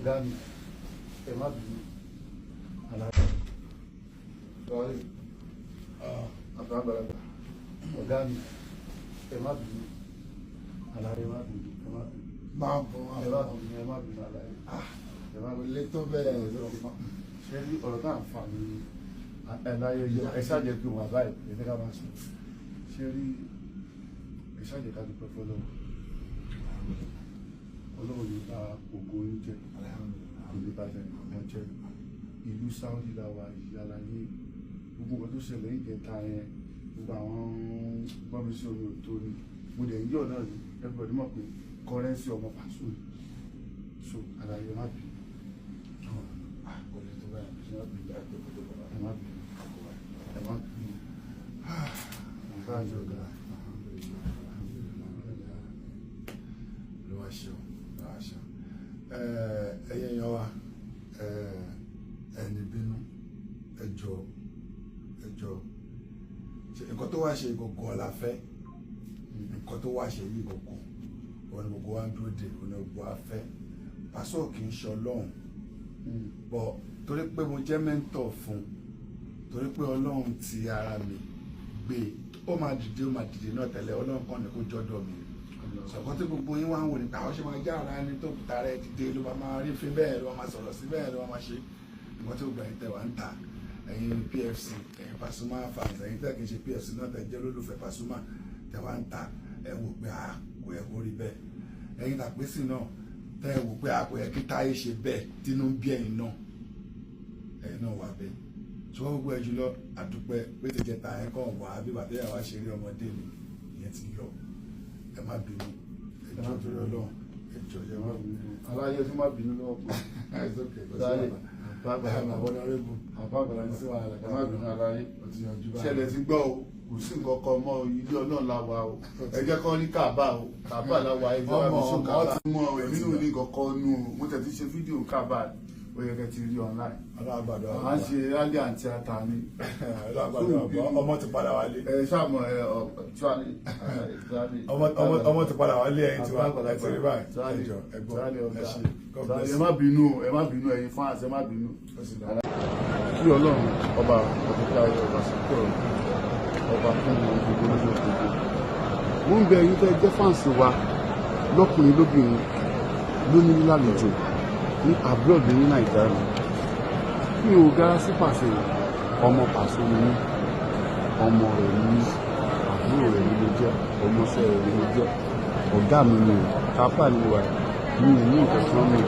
ọ̀gá mi ẹ má bínú àlàyé lọ́rí àbábàràbà ọ̀gá mi ẹ má bínú àlàyé má bínú ẹ má bínú máa bọ̀ ẹ má bínú àlàyé ẹ má bínú. ilé tó bẹ̀rẹ̀ ṣe rí ọ̀rọ̀ tá à ń fà ní ẹ̀láyé ẹ ṣáàjẹ́ pé wọ́n àbáyé ẹ̀ ní ká máa sọ ṣe rí ẹ ṣáàjẹ́ ká dúpẹ́ fọlọ́wọ́ ọlọ́run ní bá ògo oúnjẹ ìlú bàjẹ́ nǹkan jẹ́ ìlú Saudi làwà ìyàlàyé gbogbo nǹkan tó ṣẹlẹ̀ ìjẹta yẹn gbogbo àwọn gbọ́nmi sí omi òtó ni mo dẹ̀ ń yọ̀ náà ní everybody mọ̀ pé kọ́rẹ́nsì ọmọ pàṣẹ so àlàyé má bì ẹ má bì ẹyẹ yan wa ẹni bínú ẹjọ nǹkan tó wá ṣe gbogbo ọ̀la fẹ́ nǹkan tó wá ṣe yìí gbogbo wọn ni gbogbo wa ń dúró de wọn ni gbogbo wa fẹ́ Paso kì í ṣe Ọlọ́run bọ̀ torí pé mo jẹ́ mẹ́ńtọ̀ fún torí pé Ọlọ́run ti ara mi gbé ó máa dìde náà tẹ́lẹ̀ Ọlọ́run kan ní kó jọ́dọ̀ mi sọ̀kọ́ tí gbogbo yín wá ń wò ní pé àwọn ṣe máa já ara ẹni tó kúta rẹ̀ dìde ló máa rí fi bẹ́ẹ̀ ló máa sọ̀rọ̀ sí bẹ́ẹ̀ ló máa ṣe nǹkan tí gbogbo ẹ̀yin tẹ̀ wá ń ta ẹ̀yin PFC ẹ̀yin Pasuma fans ẹ̀yin tẹ̀ kì í ṣe PFC náà tẹ̀ jẹ́ lólùfẹ́ Pasuma tẹ̀ wá ń ta ẹ̀ wò pé kò yẹ kó rí bẹ́ẹ̀ ẹ̀yin tàpésì náà tẹ̀ wò pé kò yẹ kí Táyé ṣe bẹ́ẹ̀ tínú ń bí ẹ̀yin náà wà bẹ́ẹ̀ ṣùgbọ́n gbogbo ẹ̀ jùlọ àdúpẹ́ pé tẹ̀jẹ̀ tà ẹ̀ kàn wá bí bàtẹ́ yà wá ṣeré ọmọdé mi ìyẹn ti lọ ẹ má bínú ẹjọ́ torí Ọlọ́run ẹjọ́ yẹ má bínú aláyé tó má bínú lọ́wọ́ pé láyé àbọ̀dọ̀rẹ́bù àbábàlá ní síwá ẹ má bínú aláyé òtìyànjú ṣẹlẹ̀ ti gbọ́ o kò sí nǹkan kan mọ́ ilé Ọlọ́run la wà o ẹ jẹ́ kọ́ ní Káàbà o Káàbà la wà ẹ jẹ́ wà ní sọ Káàbà mọ́ èmi náà ní kankan nù o mo tẹ̀ ti ṣe fídíò Káàbà ó yẹ kẹ́ ti rí online alágbàdo à ń ṣe rally and theatre ni alágbàdo ọmọ ti padà wálé ẹ ṣàmọ ọmọ ti padà wálé ẹ̀yin tí wà ẹ ti rí báyìí ẹjọ́ ẹ̀gbọ́n ẹ ṣe ẹ má bínú ẹ̀yin fans ẹ má bínú kí Ọlọ́run ọba ọ̀dọ́ta ọba sọ́kọ̀ ọba fún wọn gbogbo lójú gbogbo mo ń bẹ ẹ̀yin tẹ́ jẹ́ fans wa lọ́kùnrin lóbìnrin lónìí lálejò ní abroad ní Nàìjíríà mi ò gara sí Paso ọmọ Paso ni mí ọmọ rẹ̀ ní àbúrò rẹ̀ ní ló jẹ́ ọmọọṣẹ́ rẹ̀ ní ló jẹ́ ọ̀gá mi ni kápá ni wà ní ìlú ìtẹ̀sán mi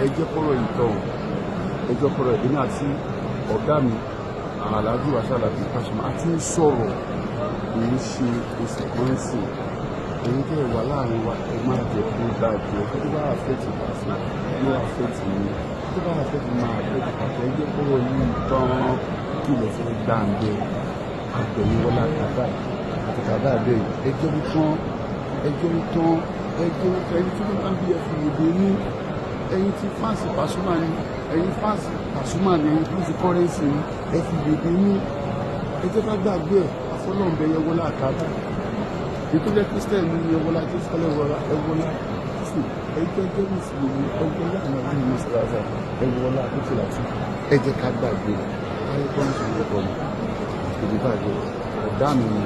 ẹjẹ́ kọ́rọ̀ ìtọ́ ẹjọ́ kọ́rọ̀ ìdínà àti ọ̀gá mi Alhaji Wasiu Alabi Pasuma àti ń sọ̀rọ̀ èyí ṣe oṣù kan sí èyí tẹ́ ẹ wà láàrin wa ẹ má jẹ́ kó dájú ẹ tó bá àfẹ́tì Pasuma ló àfẹ́tì mi tó bá àfẹ́tì máa àfẹ́tì Pasuma ẹjẹ́ kọ́rọ̀ yìí tán kí lè fẹ́ gbàǹdẹ àgbẹ̀yìnwọ́lá kàdá àti kàdá àbẹ̀yìn ẹjọ́ ẹni tí wọ́n bá ń bí ẹ fi èdè ní ẹ̀yin tí fáǹsì Pasuma ni ẹ̀yin fáǹsì Pasuma ni ẹ̀yin tí kọ́rẹ́ǹsì ni ẹ fi èdè ní ẹjẹ́ bá gbàgbé ẹ̀ afọlọ́ọ̀bẹ yẹwọ́lá kàdá ètò jẹ́ Christian ní ẹwọ́lá tí sọ́lẹ̀ ẹwọ́lá sí ẹjọ́ jẹ́ mùsùlùmí ẹwọ́lá àwọn ọdún mùsùlùmí ẹwọ́lá tó ti láti ẹjẹ́ ká gbàgbé ayé kọ́ńtù ìjọba ìdìbàjẹ́ ọ̀dá mi ni